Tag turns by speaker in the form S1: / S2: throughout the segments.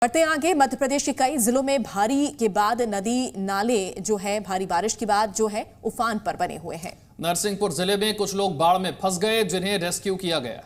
S1: बढ़ते हैं आगे। मध्य प्रदेश के कई जिलों में भारी के बाद नदी नाले जो है भारी बारिश के बाद जो है उफान पर बने हुए हैं।
S2: नरसिंहपुर जिले में कुछ लोग बाढ़ में फंस गए, जिन्हें रेस्क्यू किया गया।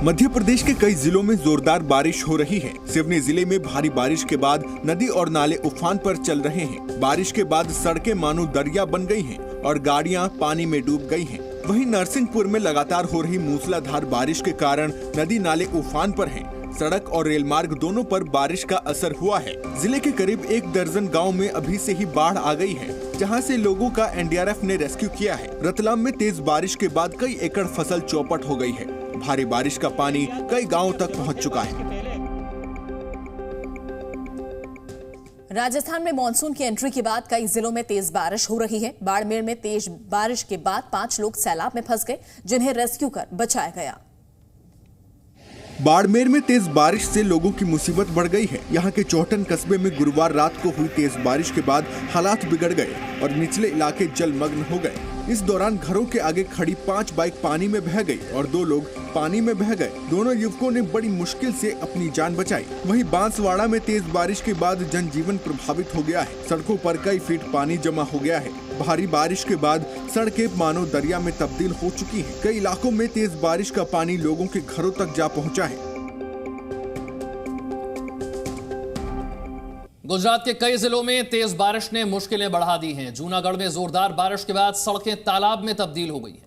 S3: मध्य प्रदेश के कई जिलों में जोरदार बारिश हो रही है। सिवनी जिले में भारी बारिश के बाद नदी और नाले उफान पर चल रहे हैं। बारिश के बाद सड़कें मानो दरिया बन गई हैं और गाड़ियां पानी में डूब गई हैं। वहीं नरसिंहपुर में लगातार हो रही मूसलाधार बारिश के कारण नदी नाले उफान पर हैं। सड़क और रेल मार्ग दोनों पर बारिश का असर हुआ है। जिले के करीब 1 दर्जन गांव में अभी से ही बाढ़ आ गई है, जहां से लोगों का एनडीआरएफ ने रेस्क्यू किया है। रतलाम में तेज बारिश के बाद कई एकड़ फसल चौपट हो गई है। भारी बारिश का पानी कई गांवों तक पहुंच चुका है।
S1: राजस्थान में मानसून की एंट्री के बाद कई जिलों में तेज बारिश हो रही है। बाड़मेर में तेज बारिश के बाद 5 लोग सैलाब में फंस गए, जिन्हें रेस्क्यू कर बचाया गया।
S3: बाड़मेर में तेज बारिश से लोगों की मुसीबत बढ़ गई है। यहाँ के चौहटन कस्बे में गुरुवार रात को हुई तेज बारिश के बाद हालात बिगड़ गए और निचले इलाके जलमग्न हो गए। इस दौरान घरों के आगे खड़ी 5 बाइक पानी में बह गई और 2 लोग पानी में बह गए। दोनों युवकों ने बड़ी मुश्किल से अपनी जान बचाई। वहीं बांसवाड़ा में तेज बारिश के बाद जनजीवन प्रभावित हो गया है। सड़कों पर कई फीट पानी जमा हो गया है। भारी बारिश के बाद सड़कें मानो दरिया में तब्दील हो चुकी हैं। कई इलाकों में तेज बारिश का पानी लोगों के घरों तक जा पहुंचा है।
S2: गुजरात के कई जिलों में तेज बारिश ने मुश्किलें बढ़ा दी हैं। जूनागढ़ में जोरदार बारिश के बाद सड़कें तालाब में तब्दील हो गई हैं।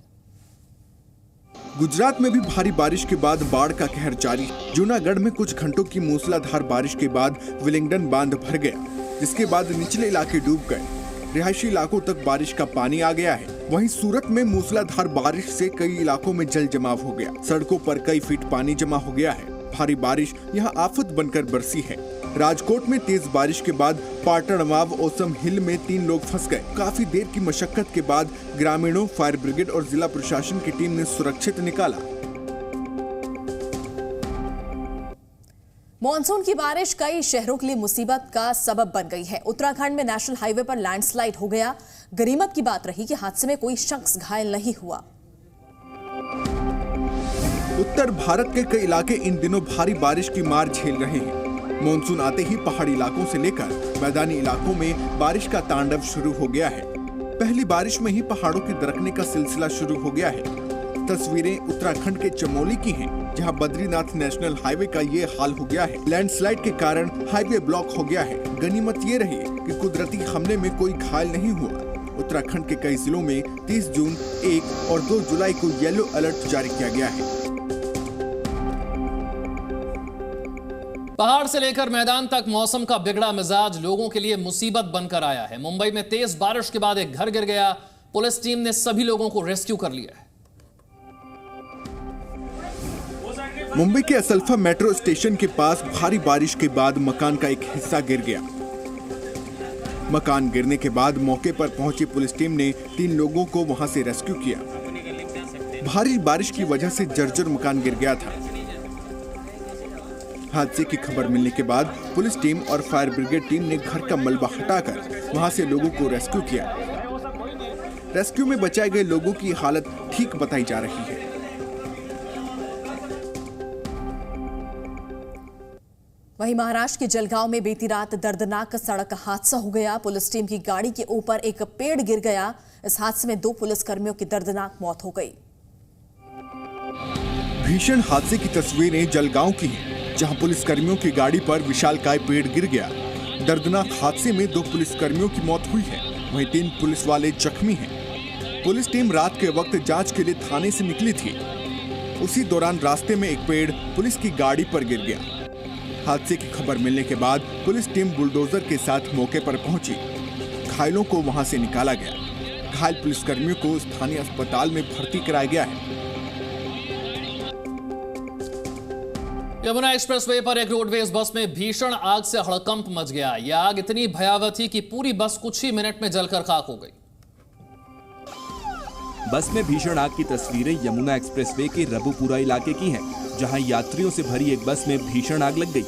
S3: गुजरात में भी भारी बारिश के बाद बाढ़ का कहर जारी है। जूनागढ़ में कुछ घंटों की मूसलाधार बारिश के बाद विलिंगडन बांध भर गया, जिसके बाद निचले इलाके डूब गए। रिहायशी इलाकों तक बारिश का पानी आ गया है। वहीं सूरत में मूसलाधार बारिश से कई इलाकों में जल जमाव हो गया। सड़कों पर कई फीट पानी जमा हो गया है। भारी बारिश यहाँ आफत बनकर बरसी है। राजकोट में तेज बारिश के बाद पाटणवाव ओसम हिल में 3 लोग फंस गए। काफी देर की मशक्कत के बाद ग्रामीणों, फायर ब्रिगेड और जिला प्रशासन की टीम ने सुरक्षित निकाला।
S1: मॉनसून की बारिश कई शहरों के लिए मुसीबत का सबब बन गई है। उत्तराखंड में नेशनल हाईवे पर लैंडस्लाइड हो गया। गनीमत की बात रही कि हादसे में कोई शख्स घायल नहीं हुआ।
S3: उत्तर भारत के कई इलाके इन दिनों भारी बारिश की मार झेल रहे हैं। मॉनसून आते ही पहाड़ी इलाकों से लेकर मैदानी इलाकों में बारिश का तांडव शुरू हो गया है। पहली बारिश में ही पहाड़ों के दरकने का सिलसिला शुरू हो गया है। तस्वीरें उत्तराखंड के चमोली की हैं, जहां बद्रीनाथ नेशनल हाईवे का ये हाल हो गया है। लैंडस्लाइड के कारण हाईवे ब्लॉक हो गया है। गनीमत ये रही कि कुदरती हमले में कोई घायल नहीं हुआ। उत्तराखंड के कई जिलों में 30 जून, 1 और 2 जुलाई को येलो अलर्ट जारी किया गया है।
S2: पहाड़ से लेकर मैदान तक मौसम का बिगड़ा मिजाज लोगों के लिए मुसीबत बनकर आया है। मुंबई में तेज बारिश के बाद एक घर गिर गया। पुलिस टीम ने सभी लोगों को रेस्क्यू कर लिया है।
S3: मुंबई के असल्फा मेट्रो स्टेशन के पास भारी बारिश के बाद मकान का एक हिस्सा गिर गया। मकान गिरने के बाद मौके पर पहुंची पुलिस टीम ने 3 लोगों को वहां से रेस्क्यू किया। भारी बारिश की वजह से जर्जर मकान गिर गया था। हादसे की खबर मिलने के बाद पुलिस टीम और फायर ब्रिगेड टीम ने घर का मलबा हटाकर वहां से लोगों को रेस्क्यू किया। रेस्क्यू में बचाए गए लोगों की हालत ठीक बताई जा रही है।
S1: वहीं महाराष्ट्र के जलगांव में बीती रात दर्दनाक सड़क हादसा हो गया। पुलिस टीम की गाड़ी के ऊपर एक पेड़ गिर गया। इस हादसे में 2 पुलिसकर्मियों की दर्दनाक मौत हो गई।
S3: भीषण हादसे की तस्वीरें जलगांव की हैं, जहां पुलिसकर्मियों की गाड़ी पर विशालकाय पेड़ गिर गया। दर्दनाक हादसे में 2 पुलिसकर्मियों की मौत हुई है। वहीं 3 पुलिस वाले जख्मी हैं। पुलिस टीम रात के वक्त जांच के लिए थाने से निकली थी। उसी दौरान रास्ते में एक पेड़ पुलिस की गाड़ी पर गिर गया। हादसे की खबर मिलने के बाद पुलिस टीम बुलडोजर के साथ मौके पर पहुंची। घायलों को वहां से निकाला गया। घायल पुलिसकर्मियों को स्थानीय अस्पताल में भर्ती कराया गया है।
S2: यमुना एक्सप्रेसवे पर एक रोडवेज बस में भीषण आग से हड़कंप मच गया। यह आग इतनी भयावह थी कि पूरी बस कुछ ही मिनट में जलकर खाक हो गई।
S4: बस में भीषण आग की तस्वीरें यमुना एक्सप्रेसवे के रबुपुरा इलाके की हैं, जहां यात्रियों से भरी एक बस में भीषण आग लग गई।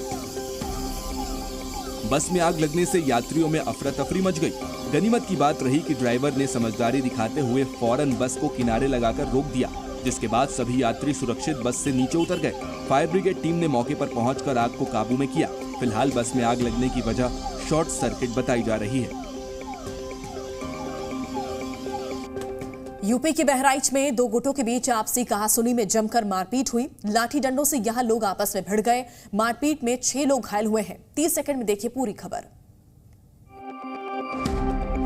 S4: बस में आग लगने से यात्रियों में अफरा तफरी मच गई। गनीमत की बात रही कि ड्राइवर ने समझदारी दिखाते हुए फौरन बस को किनारे लगाकर रोक दिया। जिसके बाद सभी यात्री सुरक्षित बस से नीचे उतर गए। फायर ब्रिगेड टीम ने मौके पर पहुंचकर आग को काबू में किया। फिलहाल बस में आग लगने की वजह शॉर्ट सर्किट बताई जा रही है।
S1: यूपी के बहराइच में दो गुटों के बीच आपसी कहासुनी में जमकर मारपीट हुई। लाठी डंडों से यहां लोग आपस में भिड़ गए। मारपीट में 6 लोग घायल हुए हैं। 30 सेकंड में देखिए पूरी खबर।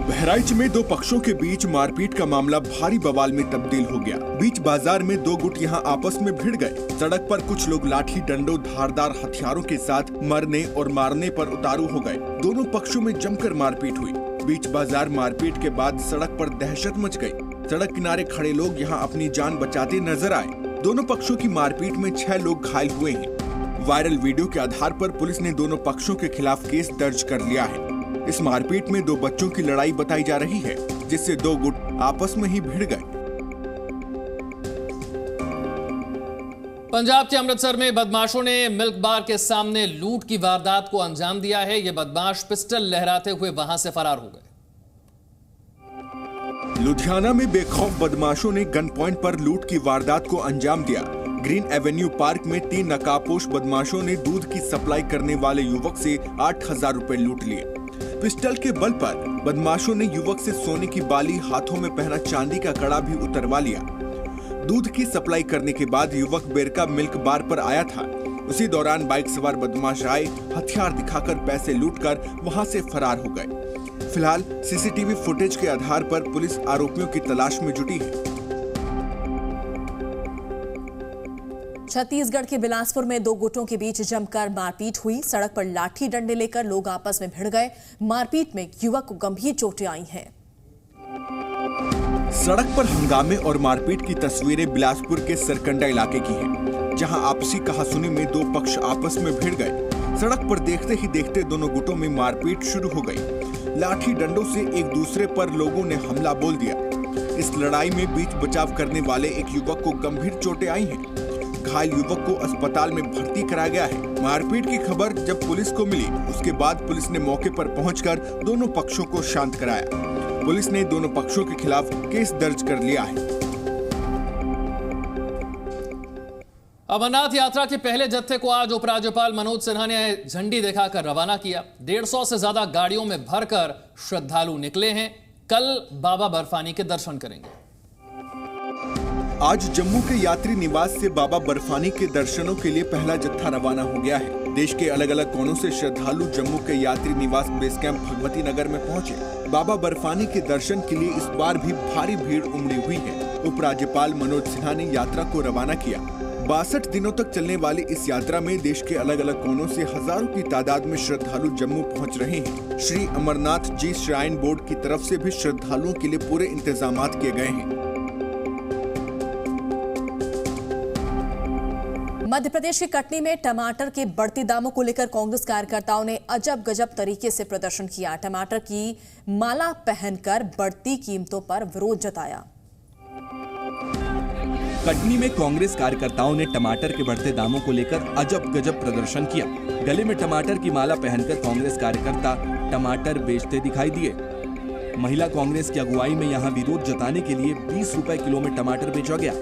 S3: बहराइच में दो पक्षों के बीच मारपीट का मामला भारी बवाल में तब्दील हो गया। बीच बाजार में दो गुट यहां आपस में भिड़ गए। सड़क पर कुछ लोग लाठी डंडों धारदार हथियारों के साथ मरने और मारने पर उतारू हो गए। दोनों पक्षों में जमकर मारपीट हुई। बीच बाजार मारपीट के बाद सड़क पर दहशत मच गई। सड़क किनारे खड़े लोग यहां अपनी जान बचाते नजर आए। दोनों पक्षों की मारपीट में 6 लोग घायल हुए हैं। वायरल वीडियो के आधार पर पुलिस ने दोनों पक्षों के खिलाफ केस दर्ज कर लिया है। इस मारपीट में 2 बच्चों की लड़ाई बताई जा रही है, जिससे 2 गुट आपस में ही भिड़ गए।
S2: पंजाब के अमृतसर में बदमाशों ने मिल्क बार के सामने लूट की वारदात को अंजाम दिया है। ये बदमाश पिस्टल लहराते हुए वहां से फरार हो गए।
S3: लुधियाना में बेखौफ बदमाशों ने गन पॉइंट पर लूट की वारदात को अंजाम दिया। ग्रीन एवेन्यू पार्क में 3 नकाबपोश बदमाशों ने दूध की सप्लाई करने वाले युवक से 8,000 रुपए लूट लिए। पिस्टल के बल पर बदमाशों ने युवक से सोने की बाली, हाथों में पहना चांदी का कड़ा भी उतरवा लिया। दूध की सप्लाई करने के बाद युवक बेरका मिल्क बार पर आया था। उसी दौरान बाइक सवार बदमाश आए, हथियार दिखाकर पैसे लूटकर वहां से फरार हो गए। फिलहाल सीसीटीवी फुटेज के आधार पर पुलिस आरोपियों की तलाश में जुटी है।
S1: छत्तीसगढ़ के बिलासपुर में 2 गुटों के बीच जमकर मारपीट हुई। सड़क पर लाठी डंडे लेकर लोग आपस में भिड़ गए। मारपीट में युवक को गंभीर चोटें आई हैं।
S3: सड़क पर हंगामे और मारपीट की तस्वीरें बिलासपुर के सरकंडा इलाके की हैं, जहां आपसी कहासुनी में 2 पक्ष आपस में भिड़ गए। सड़क पर देखते ही देखते दोनों गुटों में मारपीट शुरू हो गई। लाठी डंडों से एक दूसरे पर लोगों ने हमला बोल दिया। इस लड़ाई में बीच बचाव करने वाले एक युवक को गंभीर चोटें आई हैं। घायल युवक को अस्पताल में भर्ती कराया गया है। मारपीट की खबर जब पुलिस को मिली, उसके बाद पुलिस ने मौके पर पहुंचकर दोनों पक्षों को शांत कराया। पुलिस ने दोनों पक्षों के खिलाफ केस दर्ज कर लिया है।
S2: अमरनाथ यात्रा के पहले जत्थे को आज उपराज्यपाल मनोज सिन्हा ने झंडी दिखाकर रवाना किया। 150 से ज्यादा गाड़ियों में भरकर श्रद्धालु निकले हैं। कल बाबा बर्फानी के दर्शन करेंगे।
S3: आज जम्मू के यात्री निवास से बाबा बर्फानी के दर्शनों के लिए पहला जत्था रवाना हो गया है। देश के अलग अलग कोनों से श्रद्धालु जम्मू के यात्री निवास बेस कैंप भगवती नगर में पहुंचे। बाबा बर्फानी के दर्शन के लिए इस बार भी भारी भीड़ उमड़ी हुई है। उपराज्यपाल मनोज सिन्हा ने यात्रा को रवाना किया। 62 दिनों तक चलने वाली इस यात्रा में देश के अलग अलग कोनों से हजारों की तादाद में श्रद्धालु जम्मू पहुंच रहे हैं। श्री अमरनाथ जी श्राइन बोर्ड की तरफ से भी श्रद्धालुओं के लिए पूरे इंतजाम किए गए हैं।
S1: मध्य प्रदेश के कटनी में टमाटर के बढ़ते दामों को लेकर कांग्रेस कार्यकर्ताओं ने अजब गजब तरीके से प्रदर्शन किया। टमाटर की माला पहनकर बढ़ती कीमतों पर विरोध जताया।
S4: कटनी में कांग्रेस कार्यकर्ताओं ने टमाटर के बढ़ते दामों को लेकर अजब गजब प्रदर्शन किया। गले में टमाटर की माला पहनकर कांग्रेस कार्यकर्ता टमाटर बेचते दिखाई दिए। महिला कांग्रेस की अगुवाई में यहां विरोध जताने के लिए 20 रुपए किलो में टमाटर बेचा गया।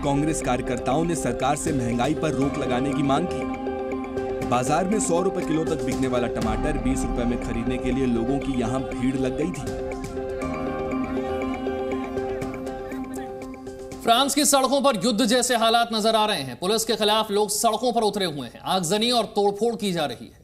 S4: कांग्रेस कार्यकर्ताओं ने सरकार से महंगाई पर रोक लगाने की मांग की। बाजार में 100 रुपए किलो तक बिकने वाला टमाटर 20 रुपए में खरीदने के लिए लोगों की यहां भीड़ लग गई थी।
S2: फ्रांस की सड़कों पर युद्ध जैसे हालात नजर आ रहे हैं। पुलिस के खिलाफ लोग सड़कों पर उतरे हुए हैं। आगजनी और तोड़फोड़ की जा रही है।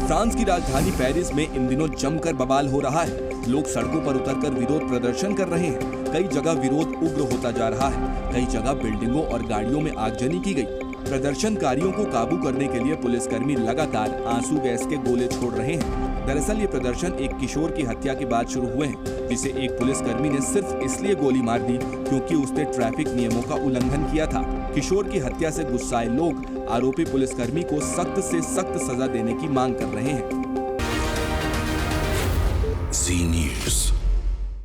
S4: फ्रांस की राजधानी पेरिस में इन दिनों जमकर बवाल हो रहा है। लोग सड़कों पर उतरकर विरोध प्रदर्शन कर रहे हैं। कई जगह विरोध उग्र होता जा रहा है। कई जगह बिल्डिंगों और गाड़ियों में आगजनी की गई। प्रदर्शनकारियों को काबू करने के लिए पुलिसकर्मी लगातार आंसू गैस के गोले छोड़ रहे हैं। दरअसल ये प्रदर्शन एक किशोर की हत्या के बाद शुरू हुए हैं, जिसे एक पुलिसकर्मी ने सिर्फ इसलिए गोली मार दी क्योंकि उसने ट्रैफिक नियमों का उल्लंघन किया था। किशोर की हत्या से गुस्साए लोग आरोपी पुलिसकर्मी को सख्त से सख्त सजा देने की मांग कर रहे हैं।
S5: Zee News।